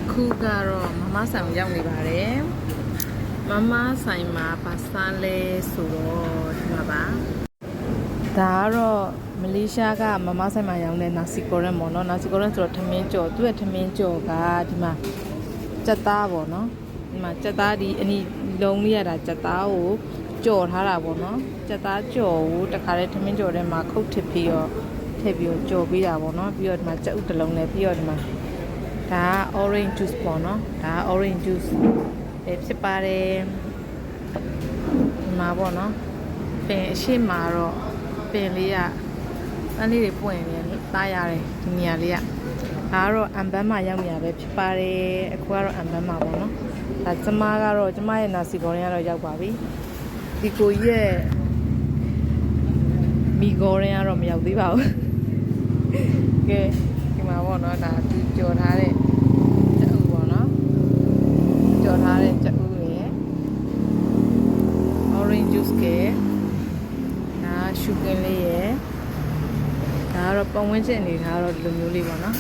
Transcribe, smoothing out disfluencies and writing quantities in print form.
အခုကတော့မမဆိုင်ရောက်နေပါတယ်မမဆိုင်မှာပါစမ်းလဲဆိုတော့ဒီမှာပါဒါကတော့မလေးရှားကမမဆိုင်မှာရောင်းတဲ့နာစီကိုရန်ပေါ့နော်နာစီကိုရန်ဆိုတော့ထမင်းကြော်သူ့ရဲ့ထမင်းကြော်ကဒီမှာကြက်သားပေါ့နော်ဒီမှာကြက်သားဒီအနီလုံးလေးရတာကြက်သားကိုကြော်ထားတာပေါ့နော်ကြက်သားကြော်ကိုတခါတည်းထမင်းကြော်ထဲမှာခုတ်ထစ်ပြီးတော့ထည့်ပြီးတော့ကြော်ပေးတာပေါ့နော်ပြီးတော့ဒီမှာကြက်ဥတစ်လုံးနဲ့ပြီးတော့ဒီမှာဒါက orange juice ပေါ့နော်ဒါက orange juice ဖြစ်ပါတယ်ဒီမှာပေါ့နော်ပင်အရှိမတော့ပင်လေးကပန်းလေးတွေပွင့်နေတယ်သားရတယ်ဒီနေရာလေးကဒါကတော့အမ်ဘန်းမှာရောက်နေရပဲဖြစ်ပါတယ်အခုကတော့အမ်ဘန်းမှာပေါ့နော်ဒါကျမကတော့ကျမရဲ့နာစီကော်ရင်ကတော့ရောက်ပါပြီဒီကိုရဲ့မီဂေါ်ရင်ကတော့မရောက်သေးပါဘူးကဲဒီမှာပေါ့နော်ဒါသူကြော်ထားတဲ့ကြက်ဥပေါ့နော်ကြော်ထားတဲ့ကြက်ဥရယ် orange juice ကဒါ sugar လေးရယ်ဒါကတော့ပုံဝင်ချက်အနေထားတော့ဒီလိုမျိုးလေးပေါ့နော်